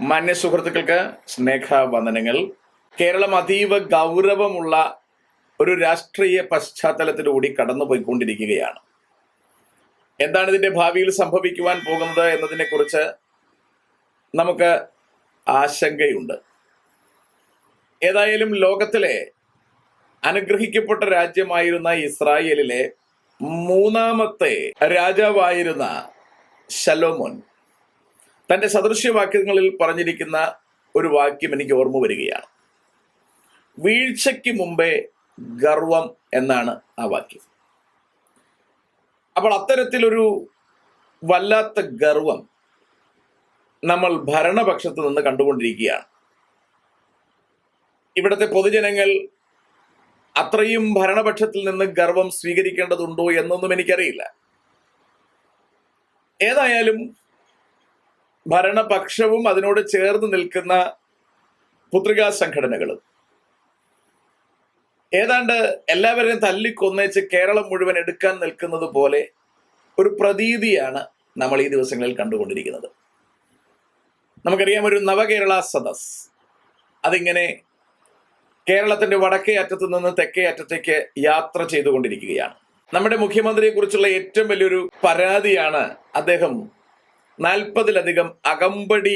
മാന്യ സുഹൃത്തുക്കൾക്ക് സ്നേഹവന്ദനങ്ങൾ. കേരളം അതീവ ഗൗരവമുള്ള ഒരു രാഷ്ട്രീയ പശ്ചാത്തലത്തിലൂടെ കടന്നുപോയിക്കൊണ്ടിരിക്കുകയാണ്. എന്താണ് ഇതിന്റെ ഭാവിയിൽ സംഭവിക്കുവാൻ പോകുന്നത് എന്നതിനെ കുറിച്ച് നമുക്ക് ആശങ്കയുണ്ട്. ഏതായാലും ലോകത്തിലെ അനുഗ്രഹിക്കപ്പെട്ട രാജ്യമായിരുന്ന ഇസ്രായേലിലെ മൂന്നാമത്തെ രാജാവായിരുന്ന ശലോമോൻ തന്റെ സദൃശ്യവാക്യങ്ങളിൽ പറഞ്ഞിരിക്കുന്ന ഒരു വാക്യം എനിക്ക് ഓർമ്മ വരികയാണ്. വീഴ്ചയ്ക്ക് മുമ്പേ ഗർവം എന്നാണ് ആ വാക്യം. അപ്പോൾ അത്തരത്തിലൊരു വല്ലാത്ത ഗർവം നമ്മൾ ഭരണപക്ഷത്ത് നിന്ന് കണ്ടുകൊണ്ടിരിക്കുകയാണ്. ഇവിടുത്തെ പൊതുജനങ്ങൾ അത്രയും ഭരണപക്ഷത്തിൽ നിന്ന് ഗർവം സ്വീകരിക്കേണ്ടതുണ്ടോ എന്നൊന്നും എനിക്കറിയില്ല. ഏതായാലും ഭരണപക്ഷവും അതിനോട് ചേർന്ന് നിൽക്കുന്ന പുത്രികാ സംഘടനകളും ഏതാണ്ട് എല്ലാവരെയും തല്ലിക്കൊന്നേച്ച് കേരളം മുഴുവൻ എടുക്കാൻ നിൽക്കുന്നത് പോലെ ഒരു പ്രതീതിയാണ് നമ്മൾ ഈ ദിവസങ്ങളിൽ കണ്ടുകൊണ്ടിരിക്കുന്നത്. നമുക്കറിയാം, ഒരു നവകേരള സദസ് അതിങ്ങനെ കേരളത്തിന്റെ വടക്കേ അറ്റത്ത് നിന്ന് തെക്കേ അറ്റത്തേക്ക് യാത്ര ചെയ്തുകൊണ്ടിരിക്കുകയാണ്. നമ്മുടെ മുഖ്യമന്ത്രിയെ കുറിച്ചുള്ള ഏറ്റവും വലിയൊരു പരാതിയാണ് അദ്ദേഹം 40-ലധികം അകമ്പടി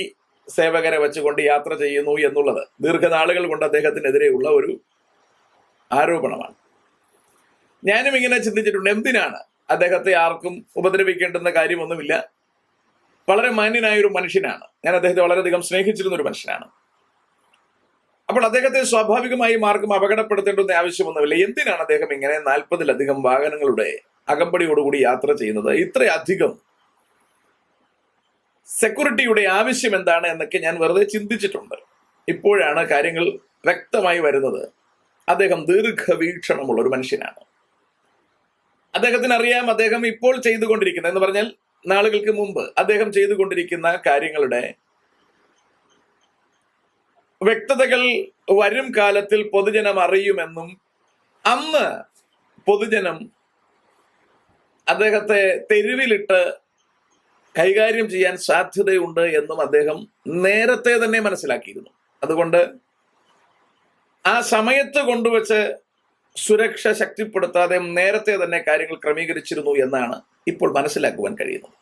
സേവകരെ വെച്ചുകൊണ്ട് യാത്ര ചെയ്യുന്നു എന്നുള്ളത്. ദീർഘനാളുകൾ കൊണ്ട് അദ്ദേഹത്തിനെതിരെയുള്ള ഒരു ആരോപണമാണ്. ഞാനും ഇങ്ങനെ ചിന്തിച്ചിട്ടുണ്ട്, എന്തിനാണ് അദ്ദേഹത്തെ ആർക്കും ഉപദ്രവിക്കേണ്ടുന്ന കാര്യമൊന്നുമില്ല. വളരെ മാന്യനായ ഒരു മനുഷ്യനാണ്. ഞാൻ അദ്ദേഹത്തെ വളരെയധികം സ്നേഹിച്ചിരുന്ന ഒരു മനുഷ്യനാണ്. അപ്പോൾ അദ്ദേഹത്തെ സ്വാഭാവികമായും ആർക്കും അപകടപ്പെടുത്തേണ്ടുന്ന ആവശ്യമൊന്നുമില്ല. എന്തിനാണ് അദ്ദേഹം ഇങ്ങനെ 40-ലധികം വാഹനങ്ങളുടെ അകമ്പടിയോടുകൂടി യാത്ര ചെയ്യുന്നത്? ഇത്രയധികം സെക്യൂരിറ്റിയുടെ ആവശ്യം എന്താണ് എന്നൊക്കെ ഞാൻ വെറുതെ ചിന്തിച്ചിട്ടുണ്ട്. ഇപ്പോഴാണ് കാര്യങ്ങൾ വ്യക്തമായി വരുന്നത്. അദ്ദേഹം ദീർഘവീക്ഷണമുള്ള ഒരു മനുഷ്യനാണ്. അദ്ദേഹത്തിന് അറിയാം അദ്ദേഹം ഇപ്പോൾ ചെയ്തുകൊണ്ടിരിക്കുന്ന, എന്ന് പറഞ്ഞാൽ നാളുകൾക്ക് മുമ്പ് അദ്ദേഹം ചെയ്തുകൊണ്ടിരിക്കുന്ന കാര്യങ്ങളുടെ വ്യക്തതകൾ വരും കാലത്തിൽ പൊതുജനം അറിയുമെന്നും അന്ന് പൊതുജനം അദ്ദേഹത്തെ തെരുവിലിട്ട് കൈകാര്യം ചെയ്യാൻ സാധ്യതയുണ്ട് എന്നും അദ്ദേഹം നേരത്തെ തന്നെ മനസ്സിലാക്കിയിരുന്നു. അതുകൊണ്ട് ആ സമയത്ത് കൊണ്ടുവച്ച് സുരക്ഷ ശക്തിപ്പെടുത്താതെ നേരത്തെ തന്നെ കാര്യങ്ങൾ ക്രമീകരിച്ചിരുന്നു എന്നാണ് ഇപ്പോൾ മനസ്സിലാക്കുവാൻ കഴിയുന്നത്.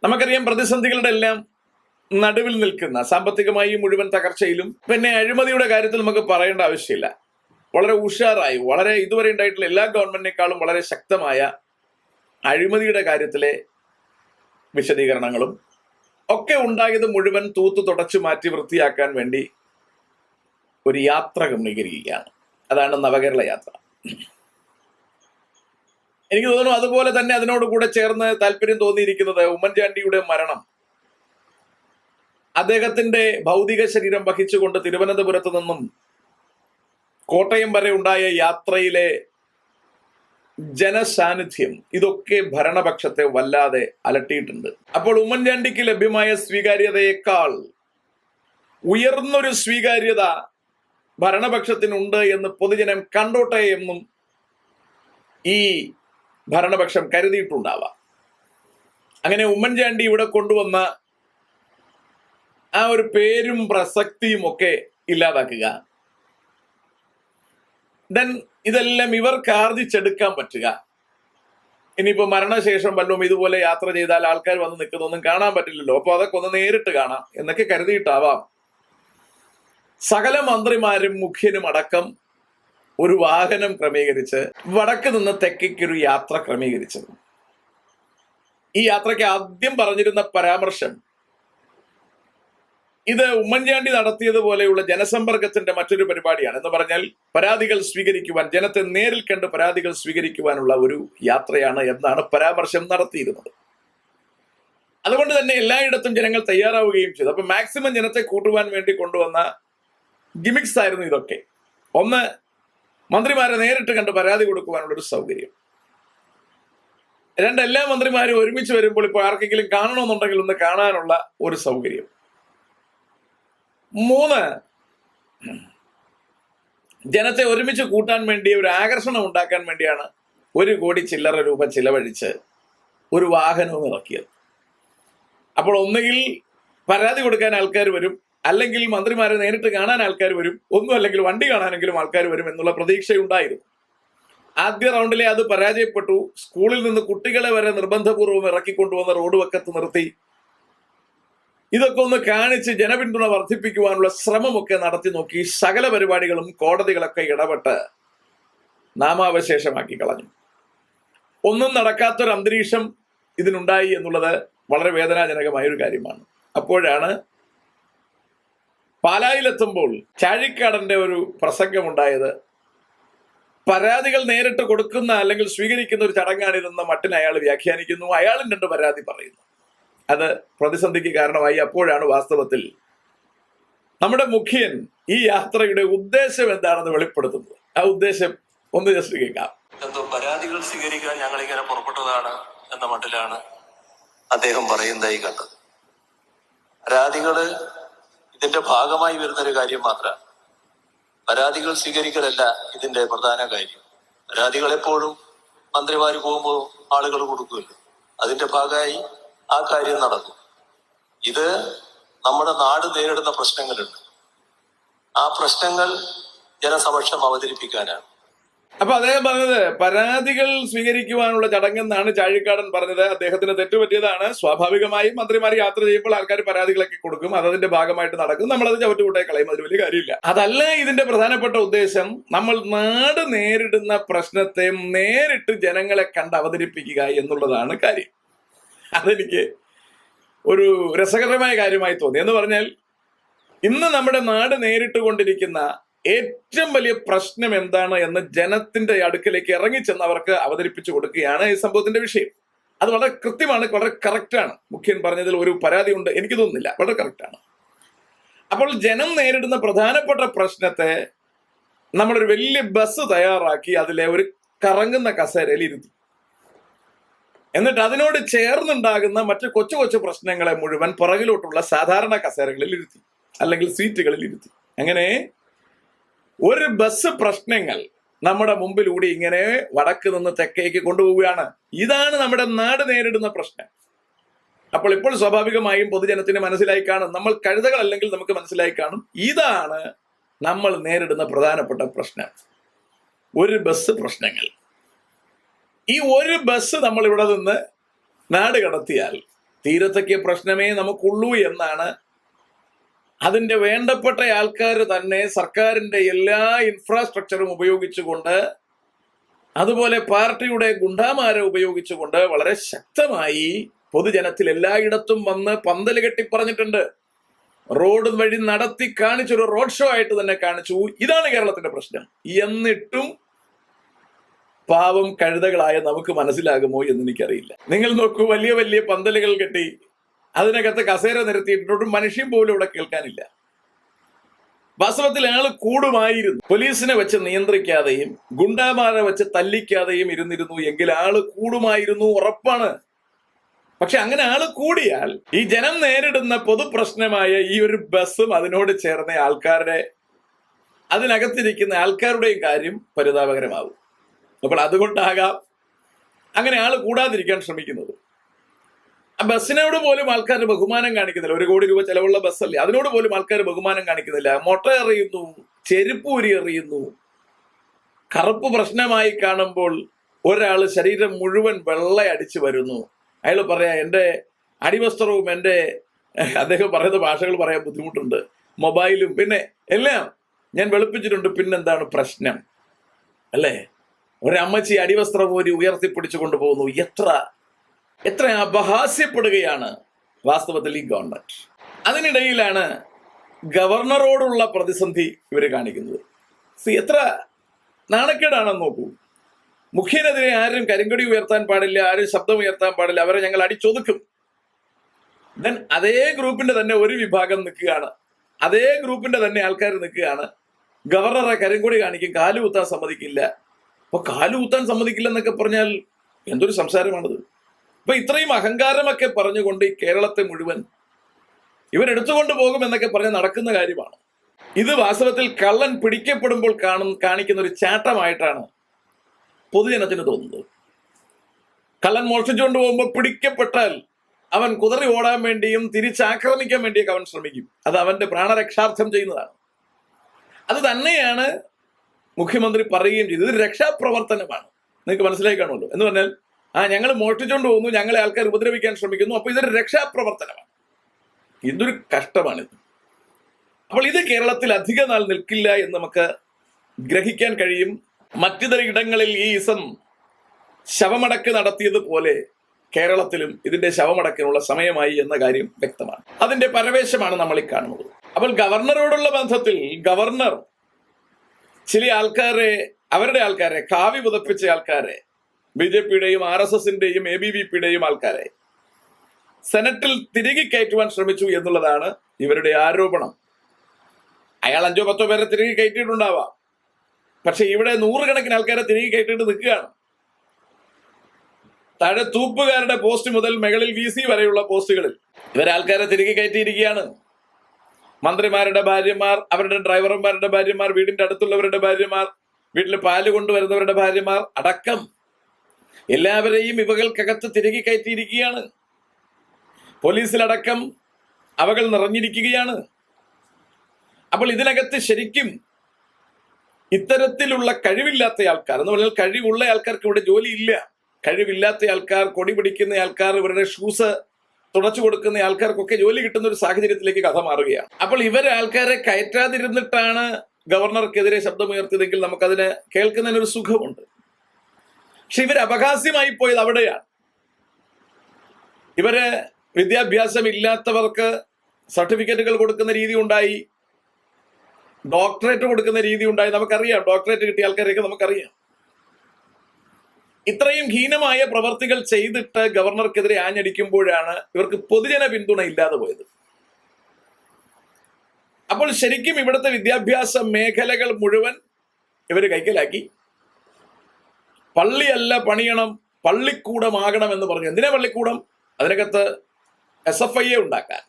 നമുക്കറിയാം, പ്രതിസന്ധികളുടെ എല്ലാം നടുവിൽ നിൽക്കുന്ന, സാമ്പത്തികമായി മുഴുവൻ തകർച്ചയിലും പിന്നെ അഴിമതിയുടെ കാര്യത്തിൽ നമുക്ക് പറയേണ്ട ആവശ്യമില്ല. വളരെ ഉഷാറായി, വളരെ ഇതുവരെ ഉണ്ടായിട്ടുള്ള എല്ലാ ഗവൺമെന്റിനേക്കാളും വളരെ ശക്തമായ അഴിമതിയുടെ കാര്യത്തിലെ വിശദീകരണങ്ങളും ഒക്കെ ഉണ്ടായത് മുഴുവൻ തൂത്തു തുടച്ചു മാറ്റി വൃത്തിയാക്കാൻ വേണ്ടി ഒരു യാത്ര ക്രമീകരിക്കുകയാണ്. അതാണ് നവകേരള യാത്ര. എനിക്ക് തോന്നുന്നു അതുപോലെ തന്നെ അതിനോട് കൂടെ ചേർന്ന് താല്പര്യം തോന്നിയിരിക്കുന്നത് ഉമ്മൻചാണ്ടിയുടെ മരണം. അദ്ദേഹത്തിന്റെ ഭൗതിക ശരീരം വഹിച്ചുകൊണ്ട് തിരുവനന്തപുരത്ത് നിന്നും കോട്ടയം വരെ ഉണ്ടായ യാത്രയിലെ ജനസാന്നിധ്യം, ഇതൊക്കെ ഭരണപക്ഷത്തെ വല്ലാതെ അലട്ടിയിട്ടുണ്ട്. അപ്പോൾ ഉമ്മൻചാണ്ടിക്ക് ലഭ്യമായ സ്വീകാര്യതയേക്കാൾ ഉയർന്നൊരു സ്വീകാര്യത ഭരണപക്ഷത്തിനുണ്ട് എന്ന് പൊതുജനം കണ്ടോട്ടെ എന്നും ഈ ഭരണപക്ഷം കരുതിയിട്ടുണ്ടാവാം. അങ്ങനെ ഉമ്മൻചാണ്ടി ഇവിടെ കൊണ്ടുവന്ന ആ ഒരു പേരും പ്രസക്തിയും ഒക്കെ ഇല്ലാതാക്കുക, ദെൻ ഇതെല്ലാം ഇവർക്ക് ആർജിച്ചെടുക്കാൻ പറ്റുക. ഇനിയിപ്പോ മരണശേഷം വല്ലതും ഇതുപോലെ യാത്ര ചെയ്താൽ ആൾക്കാർ വന്ന് നിൽക്കുന്നൊന്നും കാണാൻ പറ്റില്ലല്ലോ, അപ്പൊ അതൊക്കെ ഒന്ന് നേരിട്ട് കാണാം എന്നൊക്കെ കരുതിയിട്ടാവാം സകല മന്ത്രിമാരും മുഖ്യനും അടക്കം ഒരു വാഹനം ക്രമീകരിച്ച് വടക്ക് നിന്ന് തെക്കേക്കൊരു യാത്ര ക്രമീകരിച്ചത്. ഈ യാത്രയ്ക്ക് ആദ്യം പറഞ്ഞിരുന്ന പരാമർശം ഇത് ഉമ്മൻചാണ്ടി നടത്തിയതുപോലെയുള്ള ജനസമ്പർക്കത്തിന്റെ മറ്റൊരു പരിപാടിയാണ്. എന്ന് പറഞ്ഞാൽ പരാതികൾ സ്വീകരിക്കുവാൻ, ജനത്തെ നേരിൽ കണ്ട് പരാതികൾ സ്വീകരിക്കുവാനുള്ള ഒരു യാത്രയാണ് എന്നാണ് പരാമർശം നടത്തിയിരുന്നത്. അതുകൊണ്ട് തന്നെ എല്ലായിടത്തും ജനങ്ങൾ തയ്യാറാവുകയും ചെയ്തു. അപ്പൊ മാക്സിമം ജനത്തെ കൂട്ടുവാൻ വേണ്ടി കൊണ്ടുവന്ന ഗിമിക്സ് ആയിരുന്നു ഇതൊക്കെ. ഒന്ന്, മന്ത്രിമാരെ നേരിട്ട് കണ്ട് പരാതി കൊടുക്കുവാനുള്ളൊരു സൗകര്യം. രണ്ട്, എല്ലാ മന്ത്രിമാരും ഒരുമിച്ച് വരുമ്പോൾ ഇപ്പോൾ ആർക്കെങ്കിലും കാണണമെന്നുണ്ടെങ്കിൽ ഒന്ന് കാണാനുള്ള ഒരു സൗകര്യം. മൂന്ന്, ജനത്തെ ഒരുമിച്ച് കൂട്ടാൻ വേണ്ടി ഒരു ആകർഷണം ഉണ്ടാക്കാൻ വേണ്ടിയാണ് 1 കോടി ചില്ലറ രൂപ ചിലവഴിച്ച് ഒരു വാഹനവും ഇറക്കിയത്. അപ്പോൾ ഒന്നുകിൽ പരാതി കൊടുക്കാൻ ആൾക്കാർ വരും, അല്ലെങ്കിൽ മന്ത്രിമാരെ നേരിട്ട് കാണാൻ ആൾക്കാർ വരും, ഒന്നും അല്ലെങ്കിൽ വണ്ടി കാണാനെങ്കിലും ആൾക്കാർ വരും എന്നുള്ള പ്രതീക്ഷയുണ്ടായിരുന്നു. ആദ്യ റൗണ്ടിലെ അത് പരാജയപ്പെട്ടു. സ്കൂളിൽ നിന്ന് കുട്ടികളെ വരെ നിർബന്ധപൂർവ്വം ഇറക്കിക്കൊണ്ടുവന്ന റോഡ് വക്കത്ത് നിർത്തി ഇതൊക്കെ ഒന്ന് കാണിച്ച് ജനപിന്തുണ വർദ്ധിപ്പിക്കുവാനുള്ള ശ്രമമൊക്കെ നടത്തി നോക്കി. സകല പരിപാടികളും കോടതികളൊക്കെ ഇടപെട്ട് നാമാവശേഷമാക്കി കളഞ്ഞു. ഒന്നും നടക്കാത്തൊരു അന്തരീക്ഷം ഇതിനുണ്ടായി എന്നുള്ളത് വളരെ വേദനാജനകമായ ഒരു കാര്യമാണ്. അപ്പോഴാണ് പാലായിലെത്തുമ്പോൾ ചാഴിക്കാടന്റെ ഒരു പ്രസംഗമുണ്ടായത്. പരാതികൾ നേരിട്ട് കൊടുക്കുന്ന അല്ലെങ്കിൽ സ്വീകരിക്കുന്ന ഒരു ചടങ്ങാണിതെന്ന മട്ടിന് അയാൾ വ്യാഖ്യാനിക്കുന്നു. അയാളും 2 പരാതി പറയുന്നു. അത് പ്രതിസന്ധിക്ക് കാരണമായി. അപ്പോഴാണ് വാസ്തവത്തിൽ നമ്മുടെ മുഖ്യൻ ഈ യാത്രയുടെ ഉദ്ദേശം എന്താണെന്ന് വെളിപ്പെടുത്തുന്നത്. ആ ഉദ്ദേശം ഒന്ന് ജസ്റ്റ് കേൾക്കാം. എന്തോ പരാതികൾ സ്വീകരിക്കാൻ ഞങ്ങൾ ഇങ്ങനെ പുറപ്പെട്ടതാണ് എന്ന മട്ടിലാണ് അദ്ദേഹം പറയുന്നതായി കണ്ടത്. പരാതികള് ഇതിന്റെ ഭാഗമായി വരുന്നൊരു കാര്യം മാത്രമാണ്. പരാതികൾ സ്വീകരിക്കലല്ല ഇതിന്റെ പ്രധാന കാര്യം. പരാതികൾ എപ്പോഴും മന്ത്രിമാര് പോകുമ്പോൾ ആളുകൾ കൊടുക്കുമല്ലോ, അതിന്റെ ഭാഗമായി ആ കാര്യം നടക്കും. ഇത് നമ്മുടെ നാട് നേരിടുന്ന പ്രശ്നങ്ങളുണ്ട്. ആ പ്രശ്നങ്ങൾ ജനസമക്ഷം അവതരിപ്പിക്കാനാണ്. അപ്പൊ അദ്ദേഹം പറഞ്ഞത് പരാതികൾ സ്വീകരിക്കുവാനുള്ള ചടങ്ങെന്നാണ് ചാഴിക്കാടൻ പറഞ്ഞത്. അദ്ദേഹത്തിന് തെറ്റുപറ്റിയതാണ്. സ്വാഭാവികമായും മന്ത്രിമാർ യാത്ര ചെയ്യുമ്പോൾ ആൾക്കാർ പരാതികളൊക്കെ കൊടുക്കും, അതതിന്റെ ഭാഗമായിട്ട് നടക്കും. നമ്മളത് ചവിട്ടുകൂട്ടായി കളയും, അതിൽ വലിയ കാര്യമില്ല. അതല്ല ഇതിന്റെ പ്രധാനപ്പെട്ട ഉദ്ദേശം. നമ്മൾ നാട് നേരിടുന്ന പ്രശ്നത്തെ നേരിട്ട് ജനങ്ങളെ കണ്ട് അവതരിപ്പിക്കുക എന്നുള്ളതാണ് കാര്യം. അതെനിക്ക് ഒരു രസകരമായ കാര്യമായി തോന്നി. എന്ന് പറഞ്ഞാൽ ഇന്ന് നമ്മുടെ നാട് നേരിട്ട് കൊണ്ടിരിക്കുന്ന ഏറ്റവും വലിയ പ്രശ്നം എന്താണ് എന്ന് ജനത്തിന്റെ അടുക്കലേക്ക് ഇറങ്ങിച്ചെന്ന് അവർക്ക് അവതരിപ്പിച്ചു കൊടുക്കുകയാണ് ഈ സംഭവത്തിന്റെ വിഷയം. അത് വളരെ കൃത്യമാണ്, വളരെ കറക്റ്റാണ്. മുഖ്യൻ പറഞ്ഞതിൽ ഒരു പരാതി ഉണ്ട് എനിക്ക് തോന്നുന്നില്ല, വളരെ കറക്റ്റാണ്. അപ്പോൾ ജനം നേരിടുന്ന പ്രധാനപ്പെട്ട പ്രശ്നത്തെ നമ്മളൊരു വലിയ ബസ് തയ്യാറാക്കി അതിലെ ഒരു കറങ്ങുന്ന കസേരയിൽ ഇരുത്തി, എന്നിട്ട് അതിനോട് ചേർന്നുണ്ടാകുന്ന മറ്റു കൊച്ചു കൊച്ചു പ്രശ്നങ്ങളെ മുഴുവൻ പുറകിലോട്ടുള്ള സാധാരണ കസേരകളിൽ ഇരുത്തി, അല്ലെങ്കിൽ സീറ്റുകളിൽ ഇരുത്തി. അങ്ങനെ ഒരു ബസ് പ്രശ്നങ്ങൾ നമ്മുടെ മുമ്പിലൂടെ ഇങ്ങനെ വടക്ക് നിന്ന് തെക്കേക്ക് കൊണ്ടുപോവുകയാണ്. ഇതാണ് നമ്മുടെ നാട് നേരിടുന്ന പ്രശ്നം. അപ്പോൾ ഇപ്പോൾ സ്വാഭാവികമായും പൊതുജനത്തിന് മനസ്സിലായി കാണും, നമ്മൾ കഴുതകളല്ലെങ്കിൽ നമുക്ക് മനസ്സിലായി കാണും, ഇതാണ് നമ്മൾ നേരിടുന്ന പ്രധാനപ്പെട്ട പ്രശ്നം. ഒരു ബസ് പ്രശ്നങ്ങൾ. ഈ ഒരു ബസ് നമ്മൾ ഇവിടെ നിന്ന് നാട് കടത്തിയാൽ തീരത്തേക്ക് പ്രശ്നമേ നമുക്കുള്ളൂ എന്നാണ്. അതിന്റെ വേണ്ടപ്പെട്ട ആൾക്കാർ തന്നെ സർക്കാരിന്റെ എല്ലാ ഇൻഫ്രാസ്ട്രക്ചറും ഉപയോഗിച്ചുകൊണ്ട്, അതുപോലെ പാർട്ടിയുടെ ഗുണ്ടാമാരെ ഉപയോഗിച്ചുകൊണ്ട് വളരെ ശക്തമായി പൊതുജനത്തിൽ എല്ലായിടത്തും വന്ന് പന്തല് കെട്ടി പറഞ്ഞിട്ടുണ്ട്. റോഡ് വഴി നടത്തി കാണിച്ചൊരു റോഡ് ഷോ ആയിട്ട് തന്നെ കാണിച്ചു. ഇതാണ് കേരളത്തിന്റെ പ്രശ്നം. എന്നിട്ടും പാവം കഴുതകളായ നമുക്ക് മനസ്സിലാകുമോ എന്ന് എനിക്കറിയില്ല. നിങ്ങൾ നോക്കൂ, വലിയ വലിയ പന്തലുകൾ കെട്ടി അതിനകത്ത് കസേര നിരത്തിയിട്ടൊട്ടും മനുഷ്യൻ പോലും ഇവിടെ കേൾക്കാനില്ല. വാസ്തവത്തിൽ ആള് കൂടുമായിരുന്നു. പോലീസിനെ വെച്ച് നിയന്ത്രിക്കാതെയും ഗുണ്ടാമാരെ വെച്ച് തല്ലിക്കാതെയും ഇരുന്നിരുന്നു എങ്കിൽ ആള് കൂടുമായിരുന്നു, ഉറപ്പാണ്. പക്ഷെ അങ്ങനെ ആള് കൂടിയാൽ ഈ ജനം നേരിടുന്ന പൊതുപ്രശ്നമായ ഈ ഒരു ബസ്സും അതിനോട് ചേർന്ന ആൾക്കാരുടെ, അതിനകത്തിരിക്കുന്ന ആൾക്കാരുടെയും കാര്യം പരിതാപകരമാവും. അപ്പോൾ അതുകൊണ്ടാകാം അങ്ങനെ ആള് കൂടാതിരിക്കാൻ ശ്രമിക്കുന്നത്. ആ ബസ്സിനോട് പോലും ആൾക്കാർ ബഹുമാനം കാണിക്കുന്നില്ല. 1 കോടി രൂപ ചെലവുള്ള ബസ്സല്ലേ, അതിനോട് പോലും ആൾക്കാർ ബഹുമാനം കാണിക്കുന്നില്ല. മൊട്ട എറിയുന്നു, ചെരുപ്പൂരി എറിയുന്നു. കറുപ്പ് പ്രശ്നമായി കാണുമ്പോൾ ഒരാൾ ശരീരം മുഴുവൻ വെള്ളയടിച്ച് വരുന്നു. അയാൾ പറയാ, എൻ്റെ അടിവസ്ത്രവും എൻ്റെ, അദ്ദേഹം പറയുന്ന ഭാഷകൾ പറയാൻ ബുദ്ധിമുട്ടുണ്ട്, മൊബൈലും പിന്നെ എല്ലാം ഞാൻ വെളുപ്പിച്ചിട്ടുണ്ട്, പിന്നെന്താണ് പ്രശ്നം അല്ലേ? ഒരമ്മച്ചി അടിവസ്ത്രം ഊരി ഉയർത്തിപ്പിടിച്ചു കൊണ്ടുപോകുന്നു. എത്ര അപഹാസ്യപ്പെടുകയാണ് വാസ്തവത്തിൽ ഈ ഗവൺമെന്റ്. അതിനിടയിലാണ് ഗവർണറോടുള്ള പ്രതിസന്ധി ഇവർ കാണിക്കുന്നത്. എത്ര നാണക്കേടാണെന്ന് നോക്കൂ. മുഖ്യനെതിരെ ആരും കരിങ്കൊടി ഉയർത്താൻ പാടില്ല, ആരും ശബ്ദം ഉയർത്താൻ പാടില്ല, അവരെ ഞങ്ങൾ അടിച്ചൊതുക്കും. ദെൻ അതേ ഗ്രൂപ്പിന്റെ തന്നെ ഒരു വിഭാഗം നിൽക്കുകയാണ്, അതേ ഗ്രൂപ്പിന്റെ തന്നെ ആൾക്കാർ നിൽക്കുകയാണ്. ഗവർണറെ കരിങ്കൊടി കാണിക്കും, കാലുകുത്താൻ സമ്മതിക്കില്ല. അപ്പൊ കാലുകുത്താൻ സമ്മതിക്കില്ല എന്നൊക്കെ പറഞ്ഞാൽ എന്തൊരു സംസാരമാണത്? അപ്പൊ ഇത്രയും അഹങ്കാരമൊക്കെ പറഞ്ഞുകൊണ്ട് ഈ കേരളത്തെ മുഴുവൻ ഇവരെടുത്തുകൊണ്ട് പോകുമെന്നൊക്കെ പറഞ്ഞ് നടക്കുന്ന കാര്യമാണ്. ഇത് വാസ്തവത്തിൽ കള്ളൻ പിടിക്കപ്പെടുമ്പോൾ കാണിക്കുന്ന ഒരു ചാട്ടമായിട്ടാണ് പൊതുജനത്തിന് തോന്നുന്നത്. കള്ളൻ മോഷ്ടിച്ചുകൊണ്ട് പോകുമ്പോൾ പിടിക്കപ്പെട്ടാൽ അവൻ കുതറി ഓടാൻ വേണ്ടിയും തിരിച്ചാക്രമിക്കാൻ വേണ്ടിയൊക്കെ അവൻ ശ്രമിക്കും. അത് അവന്റെ പ്രാണരക്ഷാർത്ഥം ചെയ്യുന്നതാണ്. അത് തന്നെയാണ് മുഖ്യമന്ത്രി പറയുകയും ചെയ്തു. ഇത് രക്ഷാപ്രവർത്തനമാണ്. നിങ്ങൾക്ക് മനസ്സിലായി കാണുമല്ലോ. എന്ന് പറഞ്ഞാൽ ഞങ്ങൾ മോഷ്ടിച്ചുകൊണ്ട് പോകുന്നു, ഞങ്ങളെ ആൾക്കാർ ഉപദ്രവിക്കാൻ ശ്രമിക്കുന്നു, അപ്പൊ ഇതൊരു രക്ഷാപ്രവർത്തനമാണ്. ഇതൊരു കഷ്ടമാണിത്. അപ്പോൾ ഇത് കേരളത്തിൽ അധിക നാൾ നിൽക്കില്ല എന്ന് നമുക്ക് ഗ്രഹിക്കാൻ കഴിയും. മറ്റിതര ഇടങ്ങളിൽ ഈ ഇസം ശവമടക്ക് നടത്തിയതുപോലെ കേരളത്തിലും ഇതിന്റെ ശവമടക്കിനുള്ള സമയമായി എന്ന കാര്യം വ്യക്തമാണ്. അതിന്റെ പരവേശമാണ് നമ്മൾ ഈ കാണുന്നത്. അപ്പോൾ ഗവർണറോടുള്ള ബന്ധത്തിൽ ഗവർണർ ചില ആൾക്കാരെ, അവരുടെ ആൾക്കാരെ, കാവി പുതപ്പിച്ച ആൾക്കാരെ, BJPയുടെയും RSSന്റെയും ABVPയുടെയും ആൾക്കാരെ സെനറ്റിൽ തിരികെ കയറ്റുവാൻ ശ്രമിച്ചു എന്നുള്ളതാണ് ഇവരുടെ ആരോപണം. അയാൾ 5-10 പേരെ തിരികെ കയറ്റിയിട്ടുണ്ടാവാം. പക്ഷെ ഇവിടെ 100 കണക്കിന് ആൾക്കാരെ തിരികെ കയറ്റിയിട്ട് നിൽക്കുകയാണ്. താഴെ തൂപ്പുകാരുടെ പോസ്റ്റ് മുതൽ മുകളിൽ VC വരെയുള്ള പോസ്റ്റുകളിൽ ഇവരാൾക്കാരെ തിരികെ കയറ്റിയിരിക്കുകയാണ്. മന്ത്രിമാരുടെ ഭാര്യമാർ, അവരുടെ ഡ്രൈവർമാരുടെ ഭാര്യമാർ, വീടിന്റെ അടുത്തുള്ളവരുടെ ഭാര്യമാർ, വീട്ടിൽ പാല് കൊണ്ടുവരുന്നവരുടെ ഭാര്യമാർ അടക്കം എല്ലാവരെയും ഇവകൾക്കകത്ത് തിരികെ കയറ്റിയിരിക്കുകയാണ്. പോലീസിലടക്കം അവകൾ നിറഞ്ഞിരിക്കുകയാണ്. അപ്പോൾ ഇതിനകത്ത് ശരിക്കും ഇത്തരത്തിലുള്ള കഴിവില്ലാത്ത ആൾക്കാർ എന്ന് പറഞ്ഞാൽ, കഴിവുള്ള ആൾക്കാർക്ക് ഇവിടെ ജോലിയില്ല. കഴിവില്ലാത്ത ആൾക്കാർ, കൊടി പിടിക്കുന്ന ആൾക്കാർ, ഇവരുടെ ഷൂസ് തുടച്ചു കൊടുക്കുന്ന ആൾക്കാർക്കൊക്കെ ജോലി കിട്ടുന്ന ഒരു സാഹചര്യത്തിലേക്ക് കഥ മാറുകയാണ്. അപ്പോൾ ഇവരെ ആൾക്കാരെ കയറ്റാതിരുന്നിട്ടാണ് ഗവർണർക്കെതിരെ ശബ്ദമുയർത്തിയതെങ്കിൽ നമുക്കതിന് കേൾക്കുന്നതിനൊരു സുഖമുണ്ട്. പക്ഷെ ഇവർ അപഹാസ്യമായി പോയത് അവിടെയാണ്. ഇവര് വിദ്യാഭ്യാസം ഇല്ലാത്തവർക്ക് സർട്ടിഫിക്കറ്റുകൾ കൊടുക്കുന്ന രീതി ഉണ്ടായി, ഡോക്ടറേറ്റ് കൊടുക്കുന്ന രീതി ഉണ്ടായി. നമുക്കറിയാം, ഡോക്ടറേറ്റ് കിട്ടിയ ആൾക്കാരെയൊക്കെ നമുക്കറിയാം. ഇത്രയും ഹീനമായ പ്രവർത്തികൾ ചെയ്തിട്ട് ഗവർണർക്കെതിരെ ആഞ്ഞടിക്കുമ്പോഴാണ് ഇവർക്ക് പൊതുജന പിന്തുണ ഇല്ലാതെ പോയത്. അപ്പോൾ ശരിക്കും ഇവിടുത്തെ വിദ്യാഭ്യാസ മേഖലകൾ മുഴുവൻ ഇവര് കൈക്കലാക്കി. പള്ളിയല്ല പണിയണം, പള്ളിക്കൂടമാകണം എന്ന് പറഞ്ഞു. എന്തിനാ പള്ളിക്കൂടം? അതിനകത്ത് SFI ഉണ്ടാക്കാൻ,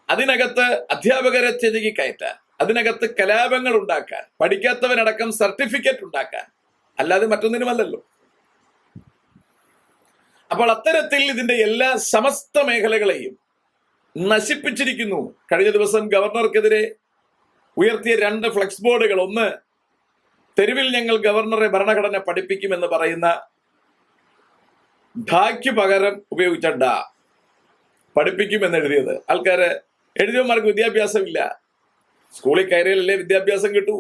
അതിനകത്ത് അധ്യാപകരെ തിരികെ കയറ്റാൻ, അതിനകത്ത് കലാപങ്ങൾ ഉണ്ടാക്കാൻ, പഠിക്കാത്തവനടക്കം സർട്ടിഫിക്കറ്റ് ഉണ്ടാക്കാൻ, അല്ലാതെ മറ്റൊന്നിനുമല്ലല്ലോ. അപ്പോൾ അത്തരത്തിൽ ഇതിന്റെ എല്ലാ സമസ്ത മേഖലകളെയും നശിപ്പിച്ചിരിക്കുന്നു. കഴിഞ്ഞ ദിവസം ഗവർണർക്കെതിരെ ഉയർത്തിയ 2 ഫ്ലെക്സ് ബോർഡുകൾ, ഒന്ന് തെരുവിൽ ഞങ്ങൾ ഗവർണറെ ഭരണഘടന പഠിപ്പിക്കുമെന്ന് പറയുന്ന ഢായ്ക്ക് പകരം ഉപയോഗിച്ച ഡ, പഠിപ്പിക്കുമെന്ന് എഴുതിയത്. ആൾക്കാര് എഴുതിയവന്മാർക്ക് വിദ്യാഭ്യാസമില്ല. സ്കൂളിൽ കയറിയാലല്ലേ വിദ്യാഭ്യാസം കിട്ടൂ.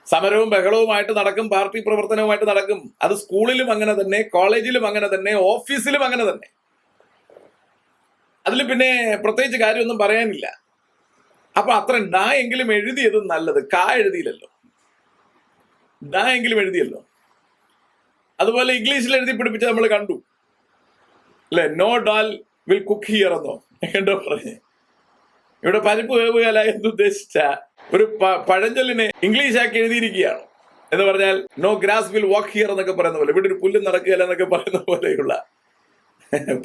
സമരവും ബഹളവുമായിട്ട് നടക്കും, പാർട്ടി പ്രവർത്തനവുമായിട്ട് നടക്കും. അത് സ്കൂളിലും അങ്ങനെ തന്നെ, കോളേജിലും അങ്ങനെ തന്നെ, ഓഫീസിലും അങ്ങനെ തന്നെ. അതിൽ പിന്നെ പ്രത്യേകിച്ച് കാര്യമൊന്നും പറയാനില്ല. അപ്പൊ അത്ര ഡ എങ്കിലും എഴുതിയത് നല്ലത്. എഴുതിയില്ലല്ലോ, ഡ എങ്കിലും എഴുതിയല്ലോ. അതുപോലെ ഇംഗ്ലീഷിൽ എഴുതി പിടിപ്പിച്ച് നമ്മൾ കണ്ടു അല്ലെ, no dal will cook here എന്നോ എന്തോ പറഞ്ഞ്. ഇവിടെ പരിപ്പ് വേവുകയല്ല എന്നുദ്ദേശിച്ച ഒരു പഴഞ്ചൊല്ലിനെ ഇംഗ്ലീഷ് ആക്കി എഴുതിയിരിക്കുകയാണ്. എന്ന് പറഞ്ഞാൽ no grass will walk here എന്നൊക്കെ പറയുന്ന പോലെ, ഇവിടെ ഒരു പുല്ലും നടക്കുകയല്ല എന്നൊക്കെ പറയുന്ന പോലെയുള്ള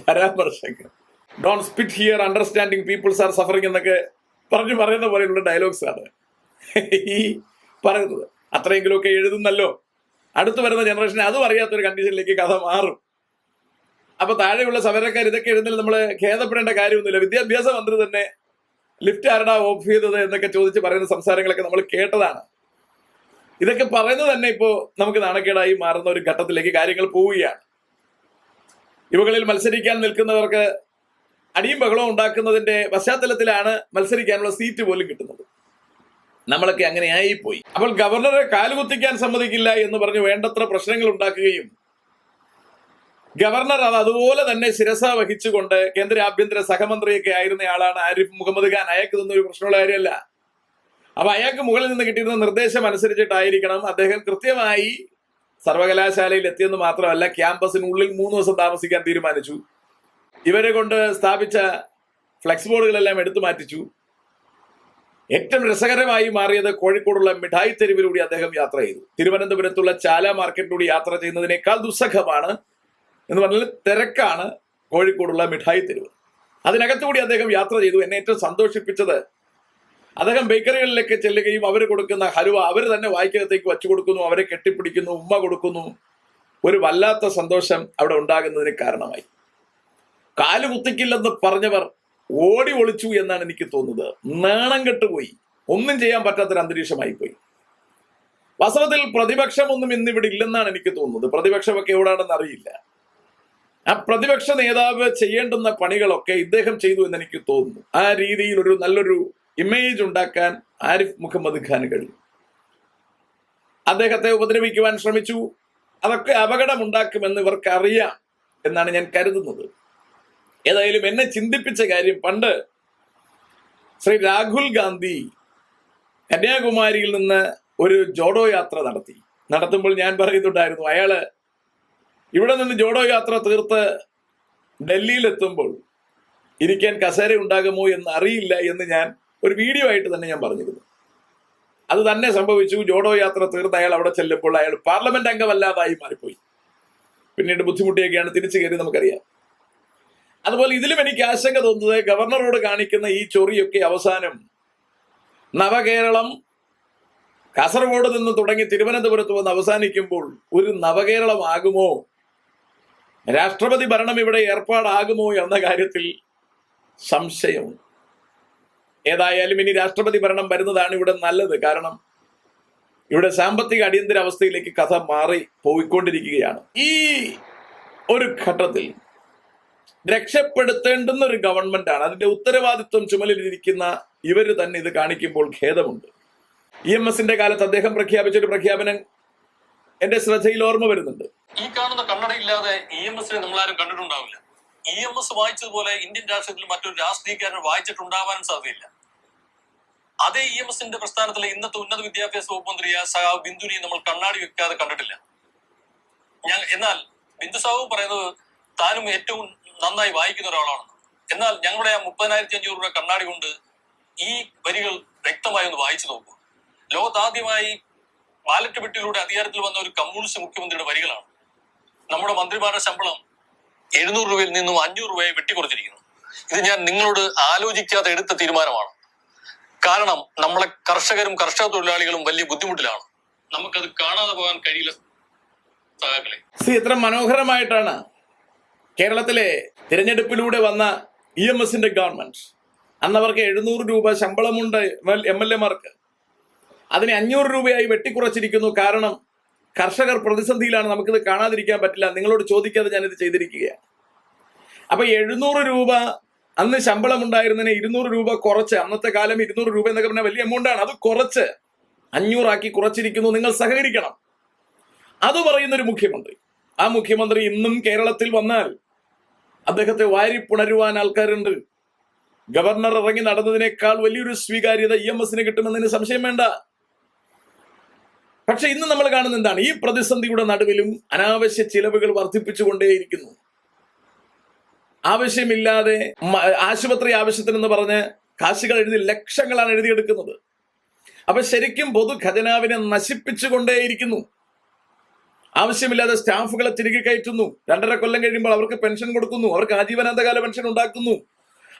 പരാമർശങ്ങൾ. Don't spit here, understanding people's are suffering എന്നൊക്കെ പറയുന്ന പോലെയുള്ള ഡയലോഗ്സ് ആണ് ഈ പറയുന്നത്. അത്രയെങ്കിലുമൊക്കെ എഴുതുന്നല്ലോ. അടുത്ത് വരുന്ന ജനറേഷനെ അതും അറിയാത്തൊരു കണ്ടീഷനിലേക്ക് കഥ മാറും. അപ്പൊ താഴെയുള്ള സമരക്കാർ ഇതൊക്കെ എഴുതുന്നതിൽ നമ്മൾ ഖേദപ്പെടേണ്ട കാര്യമൊന്നുമില്ല. വിദ്യാഭ്യാസ മന്ത്രി തന്നെ ലിഫ്റ്റ് ആരടാ ഓഫ് ചെയ്തത് എന്നൊക്കെ ചോദിച്ച് പറയുന്ന സംസാരങ്ങളൊക്കെ നമ്മൾ കേട്ടതാണ്. ഇതൊക്കെ പറയുന്നത് തന്നെ ഇപ്പോ നമുക്ക് നാണക്കേടായി മാറുന്ന ഒരു ഘട്ടത്തിലേക്ക് കാര്യങ്ങൾ പോവുകയാണ്. ഇവകളിൽ മത്സരിക്കാൻ നിൽക്കുന്നവർക്ക് അടിയും ബഹളവും ഉണ്ടാക്കുന്നതിന്റെ പശ്ചാത്തലത്തിലാണ് മത്സരിക്കാനുള്ള സീറ്റ് പോലും കിട്ടുന്നത്. നമ്മളൊക്കെ അങ്ങനെയായി പോയി. അപ്പോൾ ഗവർണറെ കാലുകുത്തിക്കാൻ സമ്മതിക്കില്ല എന്ന് പറഞ്ഞ് വേണ്ടത്ര പ്രശ്നങ്ങൾ ഉണ്ടാക്കുകയും ഗവർണർ അത് അതുപോലെ തന്നെ ശിരസ വഹിച്ചുകൊണ്ട് കേന്ദ്ര ആഭ്യന്തര സഹമന്ത്രിയൊക്കെ ആയിരുന്ന ആളാണ് ആരിഫ് മുഹമ്മദ് ഖാൻ. അയാൾക്ക് ഇതൊന്നും ഒരു പ്രശ്നമുള്ള കാര്യമല്ല. അപ്പൊ അയാൾക്ക് മുകളിൽ നിന്ന് കിട്ടിയിരുന്ന നിർദ്ദേശം അനുസരിച്ചിട്ടായിരിക്കണം അദ്ദേഹം കൃത്യമായി സർവകലാശാലയിൽ എത്തിയെന്ന് മാത്രമല്ല, ക്യാമ്പസിനുള്ളിൽ 3 ദിവസം താമസിക്കാൻ തീരുമാനിച്ചു. ഇവരെ കൊണ്ട് സ്ഥാപിച്ച ഫ്ലെക്സ് ബോർഡുകളെല്ലാം എടുത്തു മാറ്റിച്ചു. ഏറ്റവും രസകരമായി മാറിയത് കോഴിക്കോടുള്ള മിഠായി തെരുവിലൂടെ അദ്ദേഹം യാത്ര ചെയ്തു. തിരുവനന്തപുരത്തുള്ള ചാല മാർക്കറ്റിലൂടെ യാത്ര ചെയ്യുന്നതിനേക്കാൾ ദുസ്സഹമാണ് എന്ന് പറഞ്ഞാൽ തിരക്കാണ് കോഴിക്കോടുള്ള മിഠായി തെരുവ്. അതിനകത്തുകൂടി അദ്ദേഹം യാത്ര ചെയ്തു. എന്നെ ഏറ്റവും സന്തോഷിപ്പിച്ചത് അദ്ദേഹം ബേക്കറികളിലേക്ക് ചെല്ലുകയും അവർ കൊടുക്കുന്ന ഹലുവ അവർ തന്നെ വായിക്കകത്തേക്ക് വച്ചു കൊടുക്കുന്നു, അവരെ കെട്ടിപ്പിടിക്കുന്നു, ഉമ്മ കൊടുക്കുന്നു. ഒരു വല്ലാത്ത സന്തോഷം അവിടെ ഉണ്ടാകുന്നതിന് കാരണമായി. കാല് കുത്തിക്കില്ലെന്ന് പറഞ്ഞവർ ഓടി ഒളിച്ചു എന്നാണ് എനിക്ക് തോന്നുന്നത്. നാണം കെട്ടുപോയി, ഒന്നും ചെയ്യാൻ പറ്റാത്തൊരു അന്തരീക്ഷമായി പോയി. വാസ്തവത്തിൽ പ്രതിപക്ഷമൊന്നും ഇന്നിവിടെ ഇല്ലെന്നാണ് എനിക്ക് തോന്നുന്നത്. പ്രതിപക്ഷമൊക്കെ എവിടാണെന്ന് അറിയില്ല. ആ പ്രതിപക്ഷ നേതാവ് ചെയ്യേണ്ടുന്ന പണികളൊക്കെ ഇദ്ദേഹം ചെയ്തു എന്ന് എനിക്ക് തോന്നുന്നു. ആ രീതിയിൽ ഒരു നല്ലൊരു ഇമേജ് ഉണ്ടാക്കാൻ ആരിഫ് മുഹമ്മദ് ഖാന് കഴിയും. അദ്ദേഹത്തെ ഉപദ്രവിക്കുവാൻ ശ്രമിച്ചു. അതൊക്കെ അപകടമുണ്ടാക്കുമെന്ന് ഇവർക്ക് അറിയാം എന്നാണ് ഞാൻ കരുതുന്നത്. ഏതായാലും എന്നെ ചിന്തിപ്പിച്ച കാര്യം, പണ്ട് ശ്രീ രാഹുൽ ഗാന്ധി കന്യാകുമാരിയിൽ നിന്ന് ഒരു ജോഡോ യാത്ര നടത്തുമ്പോൾ ഞാൻ പറയുന്നുണ്ടായിരുന്നു, അയാള് ഇവിടെ നിന്ന് ജോഡോ യാത്ര തീർത്ത് ഡൽഹിയിലെത്തുമ്പോൾ ഇരിക്കാൻ കസേര ഉണ്ടാകുമോ എന്ന് അറിയില്ല എന്ന് ഞാൻ ഒരു വീഡിയോ ആയിട്ട് തന്നെ ഞാൻ പറഞ്ഞിരുന്നു. അത് തന്നെ സംഭവിച്ചു. ജോഡോ യാത്ര തീർത്ത് അയാൾ അവിടെ ചെല്ലുമ്പോൾ അയാൾ പാർലമെന്റ് അംഗമല്ലാതായി മാറിപ്പോയി. പിന്നീട് ബുദ്ധിമുട്ടിയൊക്കെയാണ് തിരിച്ചു കയറി, നമുക്കറിയാം. അതുപോലെ ഇതിലും എനിക്ക് ആശങ്ക തോന്നുന്നത്, ഗവർണറോട് കാണിക്കുന്ന ഈ ചൊറിയൊക്കെ അവസാനം നവകേരളം കാസർഗോഡ് നിന്ന് തുടങ്ങി തിരുവനന്തപുരത്ത് വന്ന് അവസാനിക്കുമ്പോൾ ഒരു നവകേരളമാകുമോ, രാഷ്ട്രപതി ഭരണം ഇവിടെ ഏർപ്പാടാകുമോ എന്ന കാര്യത്തിൽ സംശയമുണ്ട്. ഏതായാലും ഇനി രാഷ്ട്രപതി ഭരണം വരുന്നതാണ് ഇവിടെ നല്ലത്. കാരണം ഇവിടെ സാമ്പത്തിക അടിയന്തരാവസ്ഥയിലേക്ക് കഥ മാറി പോയിക്കൊണ്ടിരിക്കുകയാണ്. ഈ ഒരു ഘട്ടത്തിൽ രക്ഷപ്പെടുത്തേണ്ടുന്ന ഒരു ഗവൺമെന്റ് ആണ്. അതിന്റെ ഉത്തരവാദിത്വം ചുമലിലിരിക്കുന്ന ഇവര് തന്നെ ഇത് കാണിക്കുമ്പോൾ ഖേദമുണ്ട്. EMSന്റെ കാലത്ത് അദ്ദേഹം പ്രഖ്യാപിച്ചൊരു പ്രഖ്യാപനം എന്റെ ശ്രദ്ധയിൽ ഓർമ്മ വരുന്നുണ്ട്. ഈ കാണുന്ന കണ്ണടയില്ലാതെ EMSനെ നമ്മളാരും കണ്ടിട്ടുണ്ടാവില്ല. EMS വായിച്ചതുപോലെ ഇന്ത്യൻ രാഷ്ട്രീയത്തിൽ മറ്റൊരു രാഷ്ട്രീയക്കാരൻ വായിച്ചിട്ടുണ്ടാവാനും സാധ്യതയില്ല. അതേ EMSന്റെ പ്രസ്ഥാനത്തിലെ ഇന്നത്തെ ഉന്നത വിദ്യാഭ്യാസ വകുപ്പ് മന്ത്രിയായ സഹാവ് ബിന്ദുവിനെ നമ്മൾ കണ്ണാടി വെക്കാതെ കണ്ടിട്ടില്ല. എന്നാൽ ബിന്ദു സാഹു പറയുന്നത് താനും ഏറ്റവും നന്നായി വായിക്കുന്ന ഒരാളാണെന്ന്. എന്നാൽ ഞങ്ങളുടെ ആ 30,500 രൂപ കണ്ണാടി കൊണ്ട് ഈ വരികൾ വ്യക്തമായി ഒന്ന് വായിച്ചു നോക്കൂ. ലോകത്താദ്യമായി ബാലറ്റ് പെട്ടിയിലൂടെ അധികാരത്തിൽ വന്ന ഒരു കമ്മ്യൂണിസ്റ്റ് മുഖ്യമന്ത്രിയുടെ വരികളാണ്. നമ്മുടെ മന്ത്രിമാരുടെ ശമ്പളം 700 രൂപയിൽ നിന്നും 500 രൂപയെ വെട്ടിക്കുറച്ചിരിക്കുന്നു. ഇത് ഞാൻ നിങ്ങളോട് ആലോചിക്കാതെ എടുത്ത തീരുമാനമാണ്. കാരണം നമ്മളെ കർഷകരും കർഷക തൊഴിലാളികളും വലിയ ബുദ്ധിമുട്ടിലാണ്. നമുക്കത് കാണാതെ പോകാൻ കഴിയില്ല. എത്ര മനോഹരമായിട്ടാണ് കേരളത്തിലെ തിരഞ്ഞെടുപ്പിലൂടെ വന്ന EMSന്റെ ഗവൺമെന്റ്. അന്നവർക്ക് 700 രൂപ ശമ്പളമുണ്ട് MLA മാർക്ക്. അതിനെ 500 രൂപയായി വെട്ടിക്കുറച്ചിരിക്കുന്നു. കാരണം കർഷകർ പ്രതിസന്ധിയിലാണ്, നമുക്കിത് കാണാതിരിക്കാൻ പറ്റില്ല. നിങ്ങളോട് ചോദിക്കാതെ ഞാനിത് ചെയ്തിരിക്കുകയാണ്. അപ്പൊ 700 രൂപ അന്ന് ശമ്പളം ഉണ്ടായിരുന്നതിന് 200 രൂപ കുറച്ച്, അന്നത്തെ കാലം 200 രൂപ എന്നൊക്കെ പറഞ്ഞാൽ വലിയ എമൗണ്ടാണ്, അത് കുറച്ച് 500 ആക്കി കുറച്ചിരിക്കുന്നു. നിങ്ങൾ സഹകരിക്കണം. അത് പറയുന്നൊരു മുഖ്യമന്ത്രി. ആ മുഖ്യമന്ത്രി ഇന്നും കേരളത്തിൽ വന്നാൽ അദ്ദേഹത്തെ വാരിപ്പുണരുവാൻ ആൾക്കാരുണ്ട്. ഗവർണർ ഇറങ്ങി നടന്നതിനേക്കാൾ വലിയൊരു സ്വീകാര്യത EMSന് കിട്ടുമെന്നതിന് സംശയം വേണ്ട. പക്ഷെ ഇന്ന് നമ്മൾ കാണുന്ന എന്താണ്? ഈ പ്രതിസന്ധിയുടെ നടുവിലും അനാവശ്യ ചിലവുകൾ വർദ്ധിപ്പിച്ചുകൊണ്ടേയിരിക്കുന്നു. ആവശ്യമില്ലാതെ ആശുപത്രി ആവശ്യത്തിനെന്ന് പറഞ്ഞ് കാശുകൾ ലക്ഷങ്ങളാണ് എഴുതിയെടുക്കുന്നത്. അപ്പൊ ശരിക്കും പൊതു ഖജനാവിനെ നശിപ്പിച്ചുകൊണ്ടേയിരിക്കുന്നു. ആവശ്യമില്ലാതെ സ്റ്റാഫുകളെ തിരികെ കയറ്റുന്നു. 2.5 കൊല്ലം കഴിയുമ്പോൾ അവർക്ക് പെൻഷൻ കൊടുക്കുന്നു, അവർക്ക് ആജീവനാന്തകാല പെൻഷൻ ഉണ്ടാക്കുന്നു.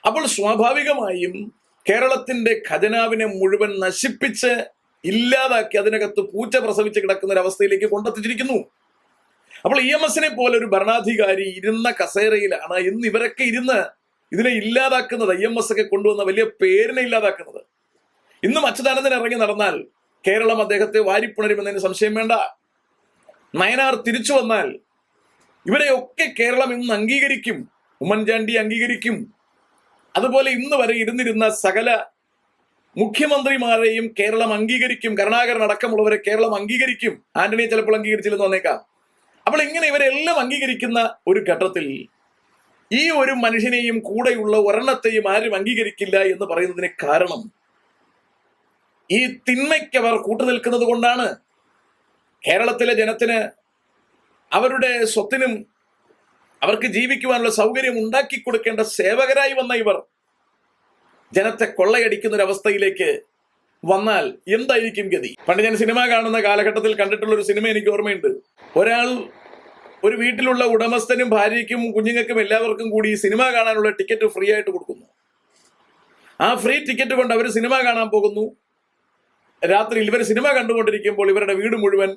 അപ്പോൾ സ്വാഭാവികമായും കേരളത്തിന്റെ ഖജനാവിനെ മുഴുവൻ നശിപ്പിച്ച് ഇല്ലാതാക്കി അതിനകത്ത് പൂച്ച പ്രസവിച്ച് കിടക്കുന്ന ഒരു അവസ്ഥയിലേക്ക് കൊണ്ടെത്തിച്ചിരിക്കുന്നു. അപ്പോൾ EMSനെ പോലെ ഒരു ഭരണാധികാരി ഇരുന്ന കസേരയിലാണ് ഇന്ന് ഇവരൊക്കെ ഇരുന്ന് ഇതിനെ ഇല്ലാതാക്കുന്നത്. EMS ഒക്കെ കൊണ്ടുവന്ന വലിയ പേരിനെ ഇല്ലാതാക്കുന്നത്. ഇന്നും അച്യുതാനന്ദൻ ഇറങ്ങി നടന്നാൽ കേരളം അദ്ദേഹത്തെ വാരിപ്പുണരുമെന്നതിന് സംശയം വേണ്ട. നയനാർ തിരിച്ചു വന്നാൽ ഇവരെയൊക്കെ കേരളം ഇന്ന് അംഗീകരിക്കും. ഉമ്മൻചാണ്ടി അംഗീകരിക്കും. അതുപോലെ ഇന്ന് വരെ ഇരുന്നിരുന്ന സകല മുഖ്യമന്ത്രിമാരെയും കേരളം അംഗീകരിക്കും. കരുണാകരൻ അടക്കമുള്ളവരെ കേരളം അംഗീകരിക്കും. ആന്റണിയെ ചിലപ്പോൾ അംഗീകരിച്ചില്ലെന്ന് വന്നേക്കാം. അപ്പോൾ ഇങ്ങനെ ഇവരെല്ലാം അംഗീകരിക്കുന്ന ഒരു ഘട്ടത്തിൽ ഈ ഒരു മനുഷ്യനെയും കൂടെയുള്ള ഒരെണ്ണത്തെയും ആരും അംഗീകരിക്കില്ല എന്ന് പറയുന്നതിന് കാരണം ഈ തിന്മയ്ക്ക് അവർ കൂട്ടുനിൽക്കുന്നത് കൊണ്ടാണ്. കേരളത്തിലെ ജനത്തിന് അവരുടെ സ്വത്തിനും അവർക്ക് ജീവിക്കുവാനുള്ള സൗകര്യം ഉണ്ടാക്കി കൊടുക്കേണ്ട സേവകരായി വന്ന ഇവർ ജനത്തെ കൊള്ളയടിക്കുന്ന ഒരു അവസ്ഥയിലേക്ക് വന്നാൽ എന്തായിരിക്കും ഗതി? പണ്ട് ഞാൻ സിനിമ കാണുന്ന കാലഘട്ടത്തിൽ കണ്ടിട്ടുള്ള ഒരു സിനിമ എനിക്ക് ഓർമ്മയുണ്ട്. ഒരാൾ ഒരു വീട്ടിലുള്ള ഉടമസ്ഥനും ഭാര്യയ്ക്കും കുഞ്ഞുങ്ങൾക്കും എല്ലാവർക്കും കൂടി സിനിമ കാണാനുള്ള ടിക്കറ്റ് ഫ്രീ ആയിട്ട് കൊടുക്കുന്നു. ആ ഫ്രീ ടിക്കറ്റ് കൊണ്ട് അവർ സിനിമ കാണാൻ പോകുന്നു. രാത്രിയിൽ ഇവർ സിനിമ കണ്ടുകൊണ്ടിരിക്കുമ്പോൾ ഇവരുടെ വീട് മുഴുവൻ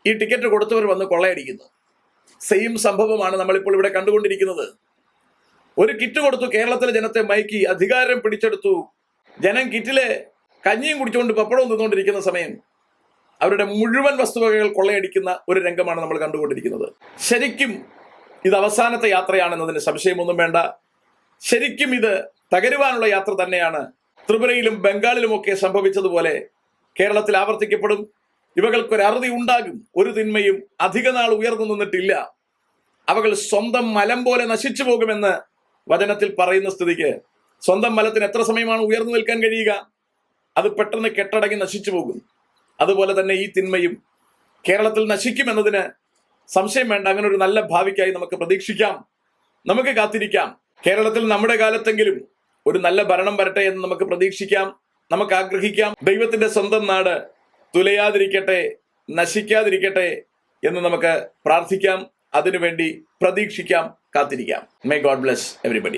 ഈ ടിക്കറ്റ് കൊടുത്തവർ വന്ന് കൊള്ളയടിക്കുന്നു. സെയിം സംഭവമാണ് നമ്മളിപ്പോൾ ഇവിടെ കണ്ടുകൊണ്ടിരിക്കുന്നത്. ഒരു കിറ്റ് കൊടുത്തു, കേരളത്തിലെ ജനത്തെ മയക്കി അധികാരം പിടിച്ചെടുത്തു. ജനം കിറ്റിലെ കഞ്ഞിയും കുടിച്ചുകൊണ്ട് പപ്പടവും തിന്നുകൊണ്ടിരിക്കുന്ന സമയം അവരുടെ മുഴുവൻ വസ്തുവകകൾ കൊള്ളയടിക്കുന്ന ഒരു രംഗമാണ് നമ്മൾ കണ്ടുകൊണ്ടിരിക്കുന്നത്. ശരിക്കും ഇത് അവസാനത്തെ യാത്രയാണെന്നതിന് സംശയമൊന്നും വേണ്ട. ശരിക്കും ഇത് തകരുവാനുള്ള യാത്ര തന്നെയാണ്. ത്രിപുരയിലും ബംഗാളിലുമൊക്കെ സംഭവിച്ചതുപോലെ കേരളത്തിൽ ആവർത്തിക്കപ്പെടും. ഇവകൾക്കൊരു അറുതി ഉണ്ടാകും. ഒരു തിന്മയും അധിക നാൾ ഉയർന്നു നിന്നിട്ടില്ല. അവകൾ സ്വന്തം മലം പോലെ നശിച്ചു പോകുമെന്ന് വചനത്തിൽ പറയുന്ന സ്ഥിതിക്ക് സ്വന്തം മലത്തിന് എത്ര സമയമാണ് ഉയർന്നു നിൽക്കാൻ കഴിയുക? അത് പെട്ടെന്ന് കെട്ടടങ്ങി നശിച്ചു പോകും. അതുപോലെ തന്നെ ഈ തിന്മയും കേരളത്തിൽ നശിക്കുമെന്നതിന് സംശയം വേണ്ട. അങ്ങനെ ഒരു നല്ല ഭാവിക്കായി നമുക്ക് പ്രതീക്ഷിക്കാം, നമുക്ക് കാത്തിരിക്കാം. കേരളത്തിൽ നമ്മുടെ കാലത്തെങ്കിലും ഒരു നല്ല ഭരണം വരട്ടെ എന്ന് നമുക്ക് പ്രതീക്ഷിക്കാം, നമുക്ക് ആഗ്രഹിക്കാം. ദൈവത്തിന്റെ സ്വന്തം നാട് തുലയാതിരിക്കട്ടെ, നശിക്കാതിരിക്കട്ടെ എന്ന് നമുക്ക് പ്രാർത്ഥിക്കാം. അതിനുവേണ്ടി പ്രതീക്ഷിക്കാം, കാത്തിരിക്കാം. May God bless everybody.